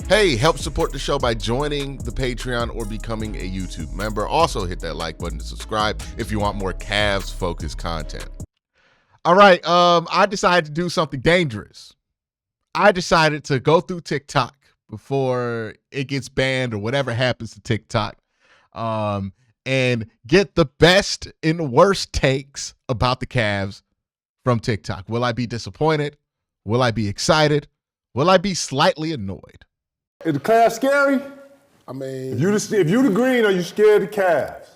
Hey, help support the show by joining the Patreon or becoming a YouTube member. Also hit that like button to subscribe if you want more Cavs-focused content. All right, I decided to do something dangerous. I decided to go through TikTok before it gets banned or whatever happens to TikTok, and get the best and worst takes about the Cavs from TikTok. Will I be disappointed? Will I be excited? Will I be slightly annoyed? Is the Cavs scary? I mean, If you the green, are you scared of the Cavs?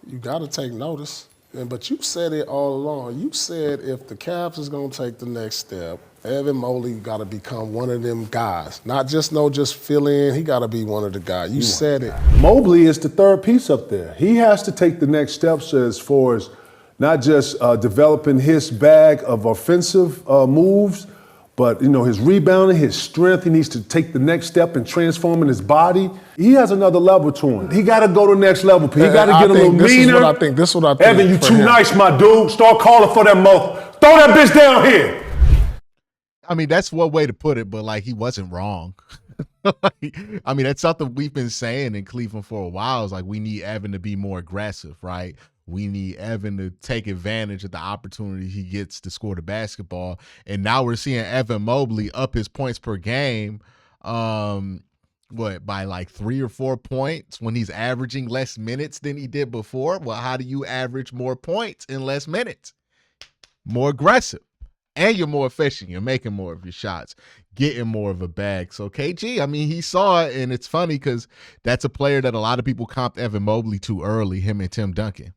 you got to take notice. But you said it all along. You said if the Cavs is going to take the next step, Evan Mobley got to become one of them guys. Not just fill in. He got to be one of the guys. You said it. Mobley is the third piece up there. He has to take the next steps as far as not just developing his bag of offensive moves, but his rebounding, his strength. He needs to take the next step in transforming his body. He has another level to him. He got to go to the next level. He got to get a little meaner. This is what I think. Evan, you too nice, my dude. Start calling for that mouth. Throw that bitch down here. I mean, that's one way to put it, but he wasn't wrong. I mean, that's something we've been saying in Cleveland for a while. Is we need Evan to be more aggressive, right? We need Evan to take advantage of the opportunity he gets to score the basketball. And now we're seeing Evan Mobley up his points per game, by 3 or 4 points when he's averaging less minutes than he did before. Well, how do you average more points in less minutes? More aggressive. And you're more efficient. You're making more of your shots, getting more of a bag. So KG, I mean, he saw it, and it's funny because that's a player that a lot of people comped Evan Mobley too early, him and Tim Duncan.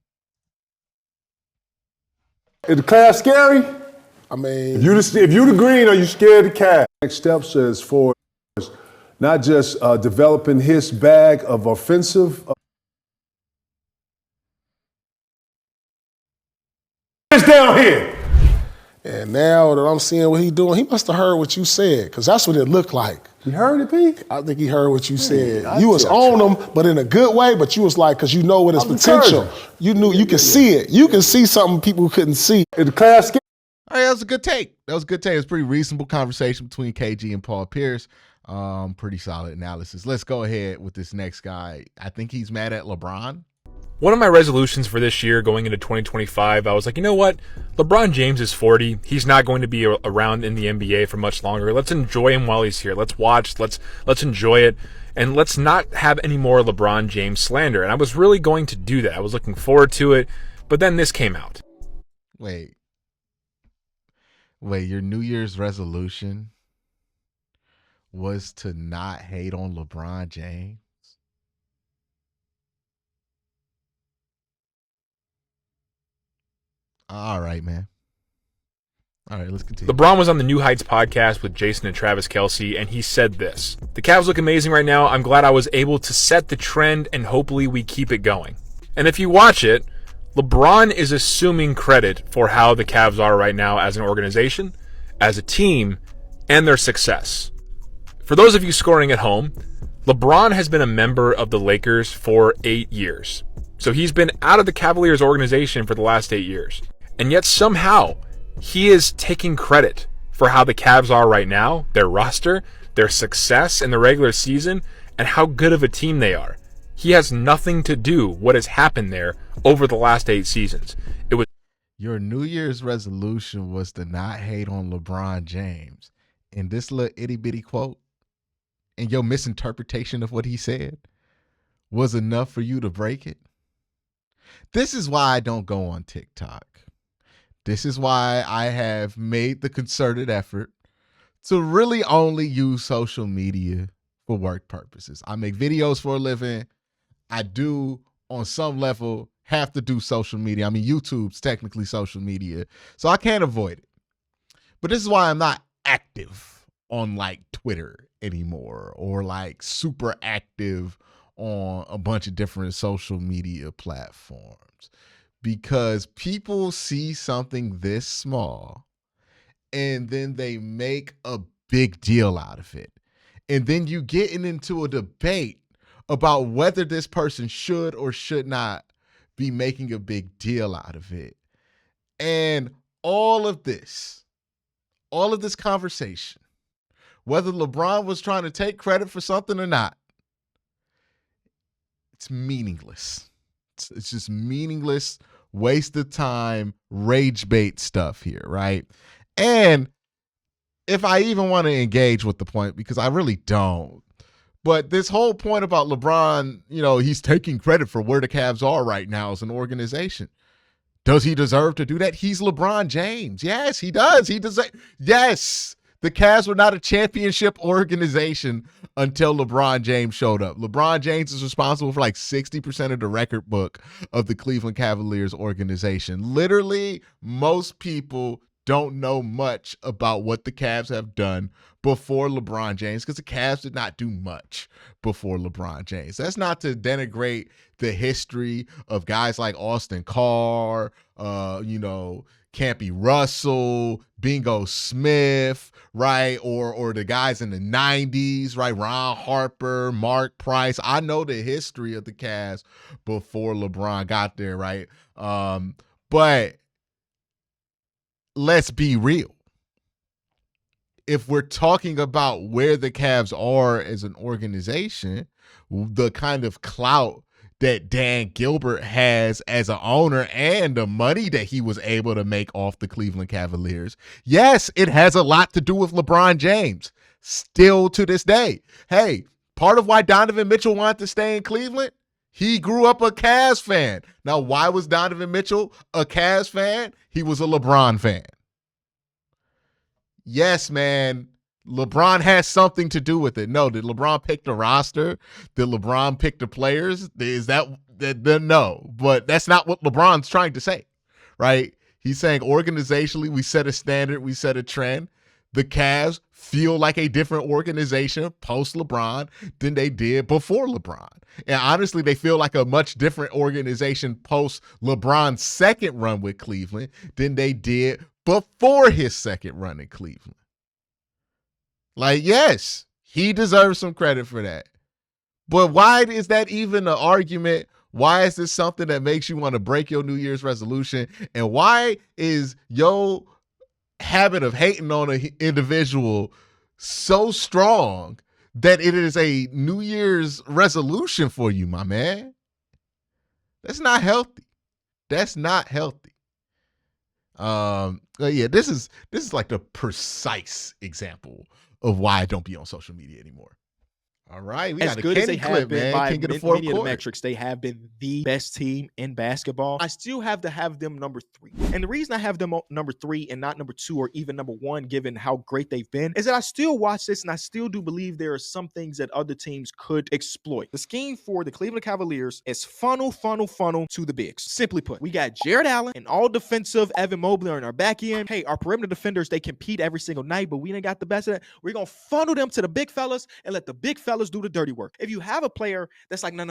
Is the Cavs scary? I mean, if you the green, are you scared of the Cavs? Next steps as far as not just developing his bag of offensive. It's down here. And now that I'm seeing what he's doing, he must have heard what you said, because that's what it looked like. You heard it, Pete? I think he heard what you said. You was on him, but in a good way, but you was because you know what his potential. Encouraging. You knew, you could see it. You can see something people couldn't see. Is the Cavs scary? All right, that was a good take. It was a pretty reasonable conversation between KG and Paul Pierce. Pretty solid analysis. Let's go ahead with this next guy. I think he's mad at LeBron. One of my resolutions for this year going into 2025, I was like, you know what? LeBron James is 40. He's not going to be around in the NBA for much longer. Let's enjoy him while he's here. Let's watch. Let's enjoy it. And let's not have any more LeBron James slander. And I was really going to do that. I was looking forward to it. But then this came out. Wait, your New Year's resolution was to not hate on LeBron James? All right, man. All right, let's continue. LeBron was on the New Heights podcast with Jason and Travis Kelce, and he said this: "The Cavs look amazing right now. I'm glad I was able to set the trend, and hopefully we keep it going." And if you watch it, LeBron is assuming credit for how the Cavs are right now as an organization, as a team, and their success. For those of you scoring at home, LeBron has been a member of the Lakers for 8 years. So he's been out of the Cavaliers organization for the last 8 years. And yet somehow he is taking credit for how the Cavs are right now, their roster, their success in the regular season, and how good of a team they are. He has nothing to do what has happened there over the last 8 seasons. It was Your New Year's resolution was to not hate on LeBron James. And this little itty bitty quote and your misinterpretation of what he said was enough for you to break it. This is why I don't go on TikTok. This is why I have made the concerted effort to really only use social media for work purposes. I make videos for a living. I do, on some level, have to do social media. I mean, YouTube's technically social media, so I can't avoid it. But this is why I'm not active on Twitter anymore, or super active on a bunch of different social media platforms, because people see something this small and then they make a big deal out of it. And then you get into a debate about whether this person should or should not be making a big deal out of it. And all of this conversation whether LeBron was trying to take credit for something or not, it's meaningless. It's just meaningless, waste of time, rage bait stuff here, right? And if I even want to engage with the point, because I really don't, but this whole point about LeBron, he's taking credit for where the Cavs are right now as an organization. Does he deserve to do that? He's LeBron James. Yes, he does. Yes. The Cavs were not a championship organization until LeBron James showed up. LeBron James is responsible for like 60% of the record book of the Cleveland Cavaliers organization. Literally, most people don't know much about what the Cavs have done before LeBron James, because the Cavs did not do much before LeBron James. That's not to denigrate the history of guys like Austin Carr, Campy Russell, Bingo Smith, right? Or the guys in the 90s, right? Ron Harper, Mark Price. I know the history of the Cavs before LeBron got there, right? But let's be real. If we're talking about where the Cavs are as an organization, the kind of clout that Dan Gilbert has as an owner and the money that he was able to make off the Cleveland Cavaliers, yes, it has a lot to do with LeBron James. Still to this day. Hey, part of why Donovan Mitchell wanted to stay in Cleveland, he grew up a Cavs fan. Now, why was Donovan Mitchell a Cavs fan? He was a LeBron fan. Yes, man, LeBron has something to do with it. No, did LeBron pick the roster? Did LeBron pick the players? Is that no, but that's not what LeBron's trying to say, right? He's saying organizationally, we set a standard, we set a trend. The Cavs feel like a different organization post LeBron than they did before LeBron. And honestly, they feel like a much different organization post LeBron's second run with Cleveland than they did before his second run in Cleveland. Like, yes, he deserves some credit for that. But why is that even an argument? Why is this something that makes you want to break your New Year's resolution? And why is your habit of hating on an individual so strong that it is a New Year's resolution for you, my man? That's not healthy. That's not healthy. Yeah, this is like the precise example of why I don't be on social media anymore. All right, we got a Kenny clip, man. King of the fourth quarter. Metrics, they have been the best team in basketball. I still have to have them number 3. And the reason I have them number 3 and not number 2 or even number 1, given how great they've been, is that I still watch this and I still do believe there are some things that other teams could exploit. The scheme for the Cleveland Cavaliers is funnel to the bigs. Simply put, we got Jared Allen and all defensive Evan Mobley on our back end. Hey, our perimeter defenders, they compete every single night, but we ain't got the best of that. We're going to funnel them to the big fellas and let the big fellas do the dirty work. If you have a player that's like, no,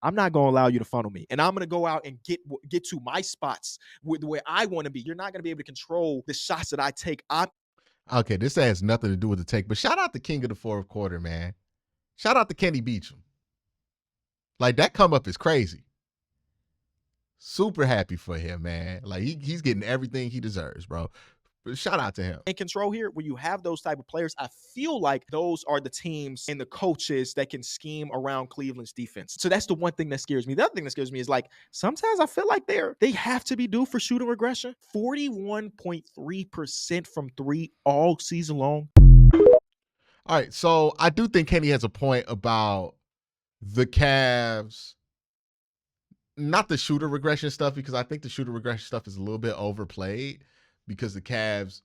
I'm not going to allow you to funnel me, and I'm going to go out and get to my spots where I want to be. You're not going to be able to control the shots that I take. Okay, this has nothing to do with the take, but shout out the king of the fourth quarter, man. Shout out to Kenny Beecham. Like, that come up is crazy. Super happy for him, man. Like, he's getting everything he deserves, bro. Shout out to him. In control here, when you have those type of players, I feel like those are the teams and the coaches that can scheme around Cleveland's defense. So that's the one thing that scares me. The other thing that scares me is, like, sometimes I feel like they have to be due for shooting regression. 41.3% from 3 all season long. All right, so I do think Kenny has a point about the Cavs. Not the shooter regression stuff, because I think the shooter regression stuff is a little bit overplayed, because the Cavs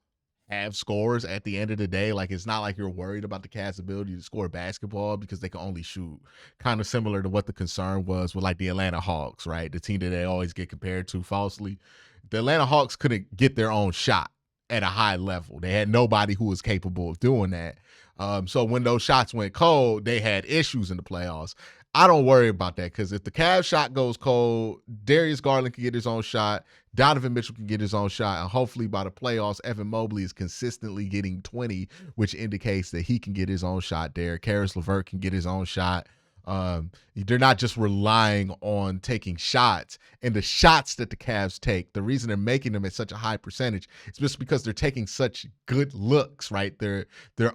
have scores at the end of the day. Like, it's not like you're worried about the Cavs' ability to score basketball because they can only shoot. Kind of similar to what the concern was with, like, the Atlanta Hawks, right? The team that they always get compared to falsely. The Atlanta Hawks couldn't get their own shot at a high level. They had nobody who was capable of doing that. So when those shots went cold, they had issues in the playoffs. I don't worry about that, because if the Cavs shot goes cold, Darius Garland can get his own shot, Donovan Mitchell can get his own shot, and hopefully by the playoffs, Evan Mobley is consistently getting 20, which indicates that he can get his own shot there. Karis LeVert can get his own shot. They're not just relying on taking shots, and the shots that the Cavs take, the reason they're making them at such a high percentage is just because they're taking such good looks, right? They're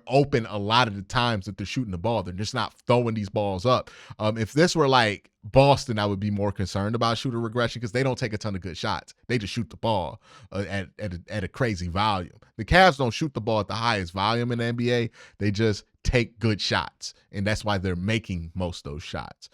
open a lot of the times that they're shooting the ball. They're just not throwing these balls up. If this were like Boston, I would be more concerned about shooter regression because they don't take a ton of good shots. They just shoot the ball at a crazy volume. The Cavs don't shoot the ball at the highest volume in the NBA. They just take good shots, and that's why they're making most of those shots.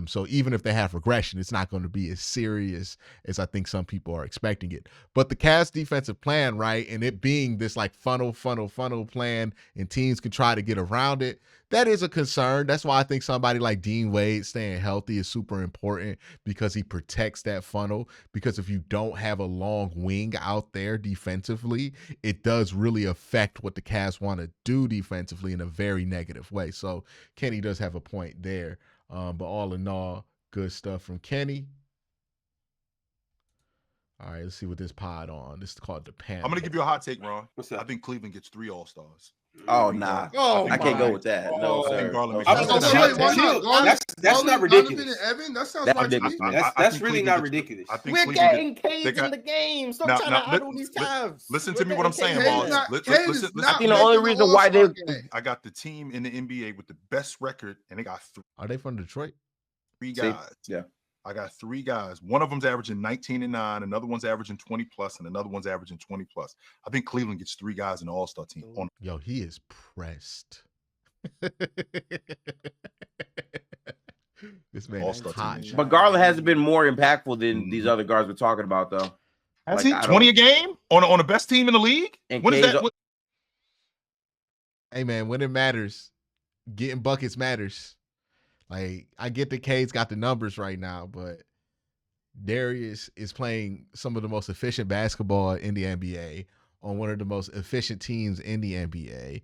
So even if they have regression, it's not going to be as serious as I think some people are expecting it. But the Cavs defensive plan, right, and it being this like funnel plan, and teams can try to get around it, that is a concern. That's why I think somebody like Dean Wade staying healthy is super important because he protects that funnel. Because if you don't have a long wing out there defensively, it does really affect what the Cavs want to do defensively in a very negative way. So Kenny does have a point there. But all in all, good stuff from Kenny. All right, let's see what this pod on. This is called the panel. I'm going to give you a hot take, Ron. What's that? I think Cleveland gets 3 All-Stars. Oh, nah. I can't go with that. No, sir. That's not ridiculous. Evan, that sounds That's right to me. ridiculous. That's really not ridiculous. We're getting Cades in the game. Stop trying to idle these Cavs. Listen to me what I'm saying, boss. Listen. I think the only reason why they... I got the team in the NBA with the best record, and they got 3. Are they from Detroit? 3 guys. Yeah. I got 3 guys. One of them's averaging 19 and 9. Another one's averaging 20 plus, and another one's averaging 20 plus. I think Cleveland gets 3 guys in the All-Star team. Yo, he is pressed. This man is hot. But Garland hasn't been more impactful than these other guards we're talking about, though. Has he 20 a game on the best team in the league? And what is that? Hey man, when it matters, getting buckets matters. Like, I get the Cade's got the numbers right now, but Darius is playing some of the most efficient basketball in the NBA on one of the most efficient teams in the NBA.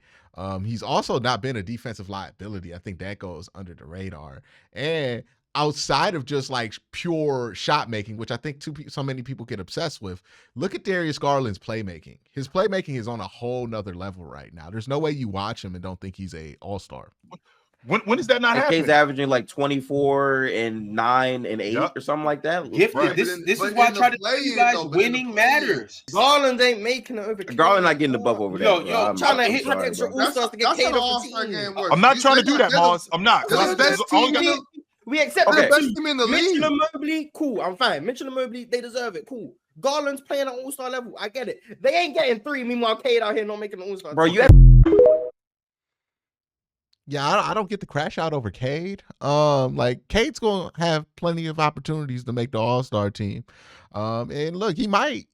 He's also not been a defensive liability. I think that goes under the radar. And outside of just like pure shot making, which I think so many people get obsessed with, look at Darius Garland's playmaking. His playmaking is on a whole nother level right now. There's no way you watch him and don't think he's a all-star. When is that not happening? He's averaging like 24 and 9 and 8 or something like that. Right. This is why I try to tell you guys winning matters. Garland ain't making it over. Garland not getting the buff over there. Yo, trying to hit extra All-Stars to get Cade off the team. I'm not trying to do that, Mars. I'm not. We accept the best team in the league. Mitchell and Mobley, cool. I'm fine. Mitchell and Mobley, they deserve it. Cool. Garland's playing at All-Star level. I get it. They ain't getting 3. Meanwhile, Cade out here not making an All-Star. Bro, you Yeah, I don't get the crash out over Cade. Like, Cade's gonna have plenty of opportunities to make the All-Star team. And look, he might,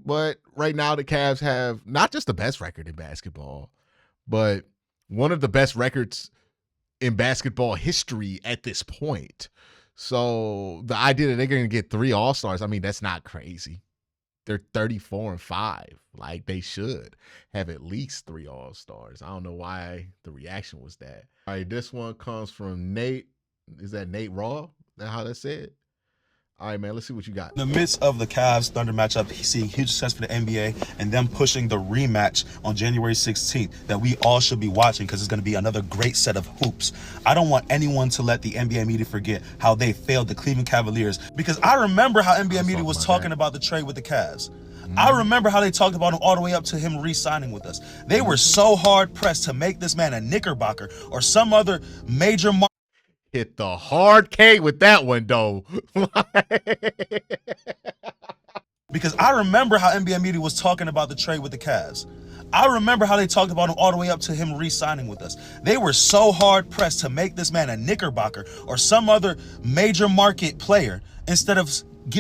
but right now the Cavs have not just the best record in basketball, but one of the best records in basketball history at this point. So the idea that they're gonna get 3 All-Stars, I mean, that's not crazy. They're 34-5. Like, they should have at least 3 All-Stars. I don't know why the reaction was that. All right, this one comes from Nate. Is that Nate Raw? Is that how that's said? All right, man, let's see what you got. In the midst of the Cavs Thunder matchup, seeing huge success for the NBA and them pushing the rematch on January 16th that we all should be watching because it's going to be another great set of hoops. I don't want anyone to let the NBA media forget how they failed the Cleveland Cavaliers, because I remember how NBA media was talking about the trade with the Cavs. I remember how they talked about him all the way up to him re-signing with us. They were so hard-pressed to make this man a Knickerbocker or some other major market. Hit the hard K with that one, though. Because I remember how NBA media was talking about the trade with the Cavs. I remember how they talked about him all the way up to him re-signing with us. They were so hard-pressed to make this man a Knickerbocker or some other major market player instead of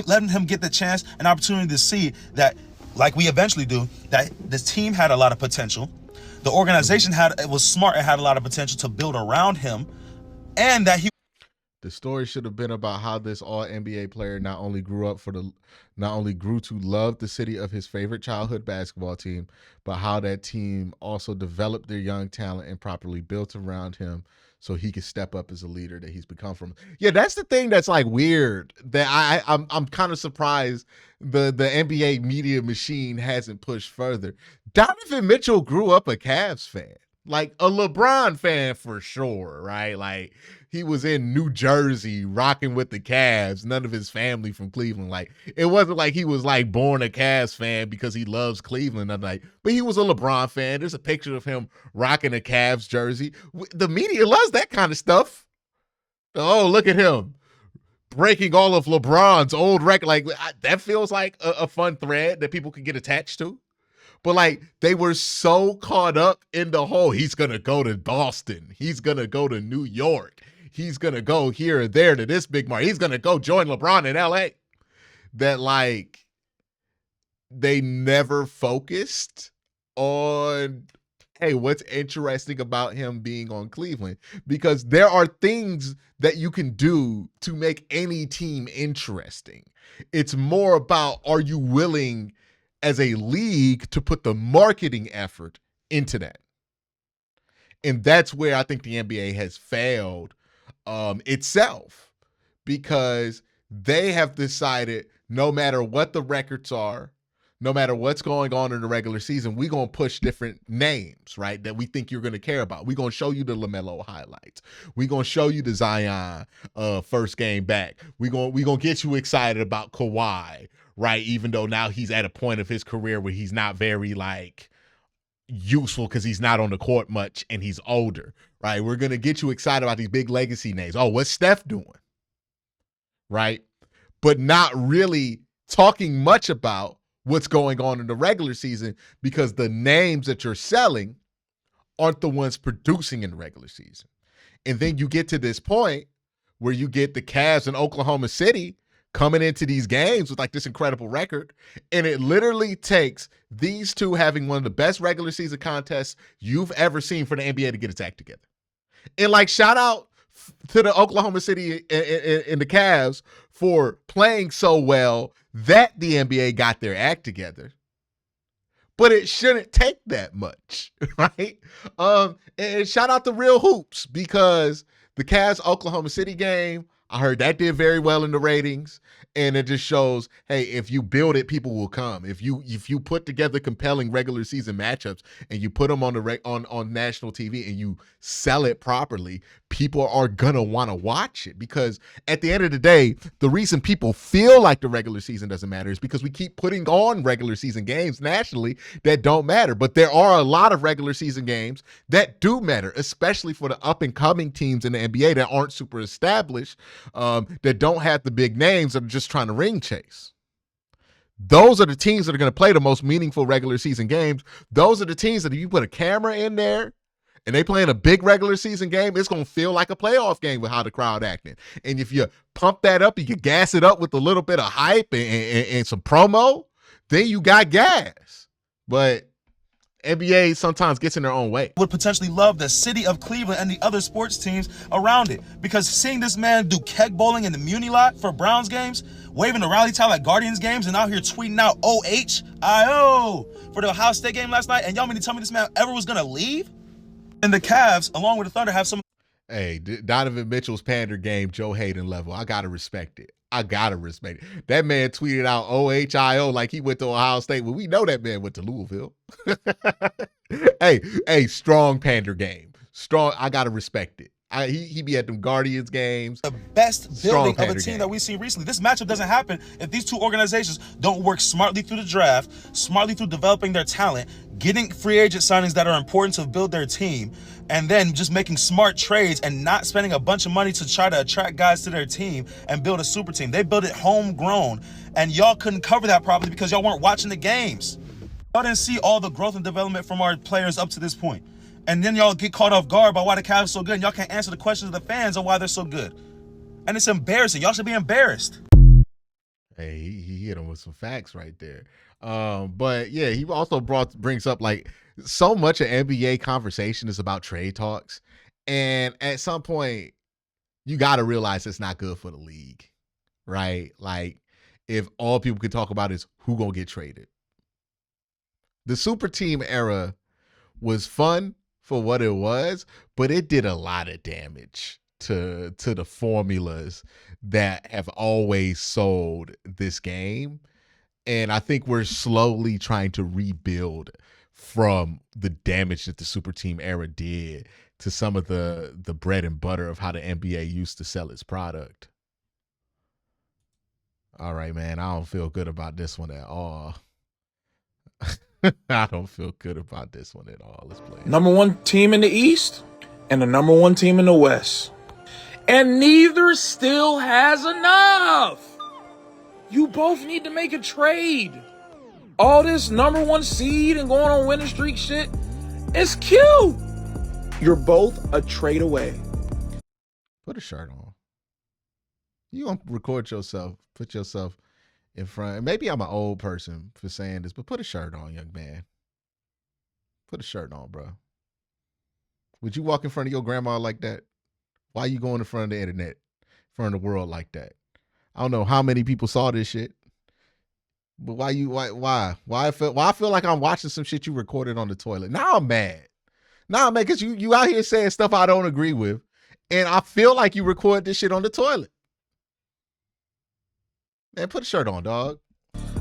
letting him get the chance and opportunity to see that, like we eventually do, that this team had a lot of potential. The organization was smart and had a lot of potential to build around him. And that the story should have been about how this all NBA player not only grew to love the city of his favorite childhood basketball team, but how that team also developed their young talent and properly built around him so he could step up as a leader that he's become from. Yeah, that's the thing that's like weird, that I'm kind of surprised the NBA media machine hasn't pushed further. Donovan Mitchell grew up a Cavs fan. Like a LeBron fan for sure, right? Like he was in New Jersey rocking with the Cavs. None of his family from Cleveland. Like it wasn't like he was like born a Cavs fan because he loves Cleveland. But he was a LeBron fan. There's a picture of him rocking a Cavs jersey. The media loves that kind of stuff. Oh, look at him breaking all of LeBron's old record. Like that feels like a fun thread that people could get attached to. But like they were so caught up in the whole, he's going to go to Boston. He's going to go to New York. He's going to go here or there to this big market. He's going to go join LeBron in LA. That like they never focused on, hey, what's interesting about him being on Cleveland? Because there are things that you can do to make any team interesting. It's more about, are you willing as a league to put the marketing effort into that? And that's where I think the NBA has failed itself, because they have decided no matter what the records are, no matter what's going on in the regular season, we're going to push different names, right, that we think you're going to care about. We're going to show you the LaMelo highlights. We're going to show you the Zion first game back. We're going to get you excited about Kawhi, right, even though now he's at a point of his career where he's not very, like, useful because he's not on the court much and he's older, right? We're going to get you excited about these big legacy names. Oh, what's Steph doing, right? But not really talking much about what's going on in the regular season, because the names that you're selling aren't the ones producing in the regular season. And then you get to this point where you get the Cavs in Oklahoma City coming into these games with like this incredible record. And it literally takes these two having one of the best regular season contests you've ever seen for the NBA to get its act together. And like, shout out to the Oklahoma City and the Cavs for playing so well that the NBA got their act together. But it shouldn't take that much, right? And shout out to Real Hoops, because the Cavs Oklahoma City game, I heard that did very well in the ratings. And it just shows, hey, if you build it, people will come. If you put together compelling regular season matchups and you put them on on national TV and you sell it properly, people are gonna want to watch it. Because at the end of the day, the reason people feel like the regular season doesn't matter is because we keep putting on regular season games nationally that don't matter. But there are a lot of regular season games that do matter, especially for the up and coming teams in the NBA that aren't super established, that don't have the big names, that are just trying to ring chase. Those are the teams that are going to play the most meaningful regular season games. Those are the teams that if you put a camera in there and they playing a big regular season game, it's going to feel like a playoff game with how the crowd acting. And if you pump that up, you can gas it up with a little bit of hype and some promo, then you got gas. But NBA sometimes gets in their own way. Would potentially love the city of Cleveland and the other sports teams around it, because seeing this man do keg bowling in the Muni lot for Browns games, waving the rally towel at Guardians games, and out here tweeting out OHIO for the Ohio State game last night, and y'all mean to tell me this man ever was gonna leave? And the Cavs, along with the Thunder, have some. Hey, Donovan Mitchell's pander game, Joe Hayden level. I gotta respect it. That man tweeted out OHIO like he went to Ohio State. Well, we know that man went to Louisville. Hey, strong pander game. Strong. I gotta respect it. He be at them Guardians games. The best building of a team that we've seen recently. This matchup doesn't happen if these two organizations don't work smartly through the draft, smartly through developing their talent, getting free agent signings that are important to build their team, and then just making smart trades and not spending a bunch of money to try to attract guys to their team and build a super team. They built it homegrown, and y'all couldn't cover that properly because y'all weren't watching the games. Y'all didn't see all the growth and development from our players up to this point. And then y'all get caught off guard by why the Cavs are so good, and y'all can't answer the questions of the fans on why they're so good. And it's embarrassing. Y'all should be embarrassed. Hey, he hit him with some facts right there. But yeah, he also brings up like so much of NBA conversation is about trade talks. And at some point, you got to realize it's not good for the league, right? Like if all people can talk about is who gonna get traded. The super team era was fun for what it was, but it did a lot of damage to the formulas that have always sold this game. And I think we're slowly trying to rebuild from the damage that the super team era did to some of the bread and butter of how the NBA used to sell its product. All right, man, I don't feel good about this one at all. I don't feel good about this one at all. Let's play it. Number one team in the East and the number one team in the West. And neither still has enough. You both need to make a trade. All this number one seed and going on winning streak shit is cute. You're both a trade away. Put a shirt on. You gonna record yourself, put yourself in front. Maybe I'm an old person for saying this, but put a shirt on, young man. Put a shirt on, bro. Would you walk in front of your grandma like that? Why you going in front of the internet, in front of the world like that? I don't know how many people saw this shit, but why I feel like I'm watching some shit you recorded on the toilet. Now I'm mad. Now I'm mad because you out here saying stuff I don't agree with, and I feel like you record this shit on the toilet. Man, put a shirt on, dog.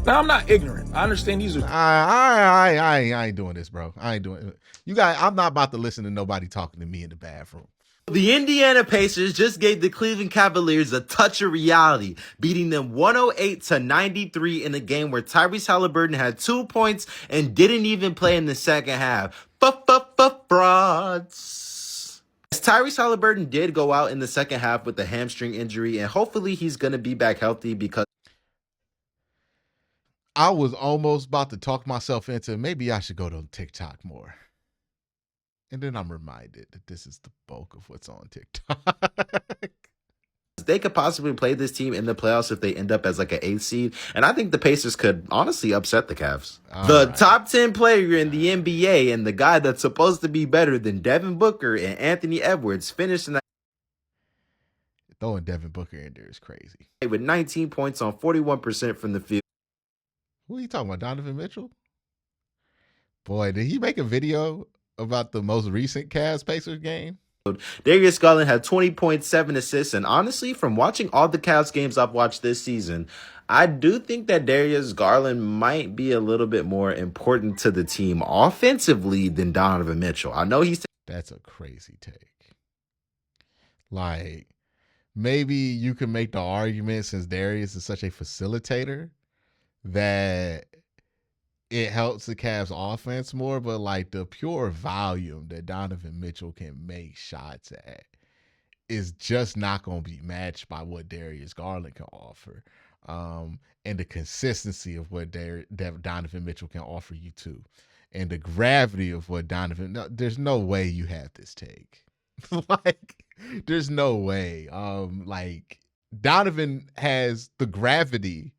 Now, I'm not ignorant. I understand these are... I ain't doing this, bro. I ain't doing it. I'm not about to listen to nobody talking to me in the bathroom. The Indiana Pacers just gave the Cleveland Cavaliers a touch of reality, beating them 108-93 in a game where Tyrese Halliburton had 2 points and didn't even play in the second half. Frauds. Tyrese Halliburton did go out in the second half with a hamstring injury, and hopefully he's going to be back healthy because I was almost about to talk myself into maybe I should go to TikTok more. And then I'm reminded that this is the bulk of what's on TikTok. they could possibly play this team in the playoffs if they end up as like an 8th seed. And I think the Pacers could honestly upset the Cavs. The top 10 player in the NBA and the guy that's supposed to be better than Devin Booker and Anthony Edwards finished in that. Throwing Devin Booker in there is crazy. With 19 points on 41% from the field. Who are you talking about, Donovan Mitchell? Boy, did he make a video about the most recent Cavs Pacers game? Darius Garland had 20.7 assists, and honestly, from watching all the Cavs games I've watched this season, I do think that Darius Garland might be a little bit more important to the team offensively than Donovan Mitchell. I know he's... That's a crazy take. Like, maybe you can make the argument, since Darius is such a facilitator, that it helps the Cavs offense more, but like the pure volume that Donovan Mitchell can make shots at is just not going to be matched by what Darius Garland can offer. And the consistency of what Donovan Mitchell can offer you too. And the gravity of what there's no way you have this take. Like, there's no way. Like, Donovan has the gravity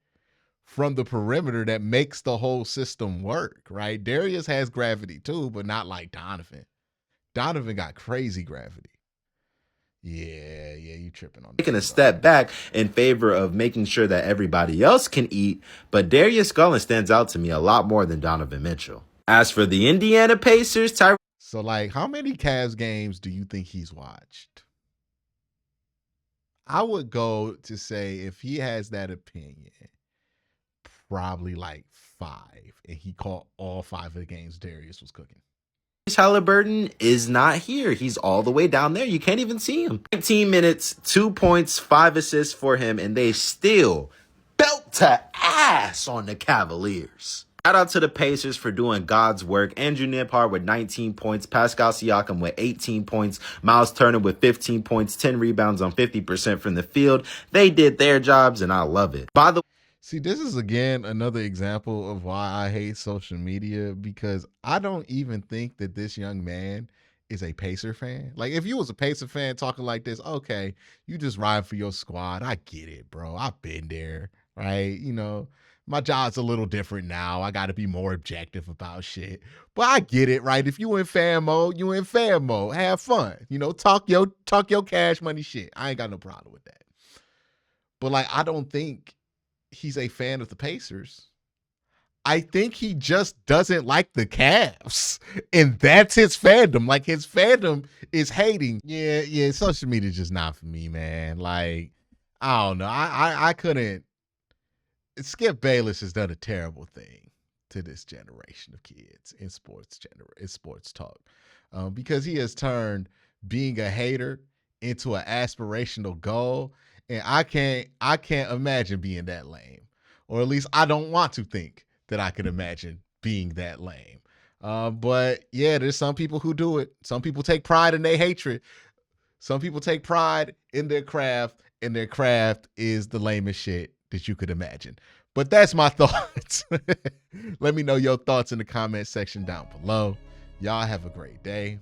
from the perimeter that makes the whole system work, right? Darius has gravity too, but not like Donovan. Donovan got crazy gravity. Yeah, you tripping on that. Taking a step back in favor of making sure that everybody else can eat, but Darius Garland stands out to me a lot more than Donovan Mitchell. As for the Indiana Pacers, So, like, how many Cavs games do you think he's watched? I would go to say, if he has that opinion, probably like 5, and he caught all 5 of the games Darius was cooking. Halliburton is not here. He's all the way down there. You can't even see him. 19 minutes, 2 points, 5 assists for him, and they still belt to ass on the Cavaliers. Shout out to the Pacers for doing God's work. Andrew Nembhard with 19 points, Pascal Siakam with 18 points, Miles Turner with 15 points, 10 rebounds on 50% from the field. They did their jobs, and I love it. By the See, this is, again, another example of why I hate social media, because I don't even think that this young man is a Pacer fan. Like, if you was a Pacer fan talking like this, okay, you just ride for your squad. I get it, bro. I've been there, right? You know, my job's a little different now. I got to be more objective about shit. But I get it, right? If you in fan mode, you in fan mode. Have fun. You know, talk your cash money shit. I ain't got no problem with that. But, like, I don't think he's a fan of the Pacers. I think he just doesn't like the Cavs, and that's his fandom. Like, his fandom is hating. Yeah, social media is just not for me, man. Like, I don't know. I couldn't. Skip Bayless has done a terrible thing to this generation of kids in sports talk, because he has turned being a hater into an aspirational goal, and I can't imagine being that lame, or at least I don't want to think that I can imagine being that lame. But yeah, there's some people who do it. Some people take pride in their hatred. Some people take pride in their craft, and their craft is the lamest shit that you could imagine. But that's my thoughts. Let me know your thoughts in the comment section down below. Y'all have a great day.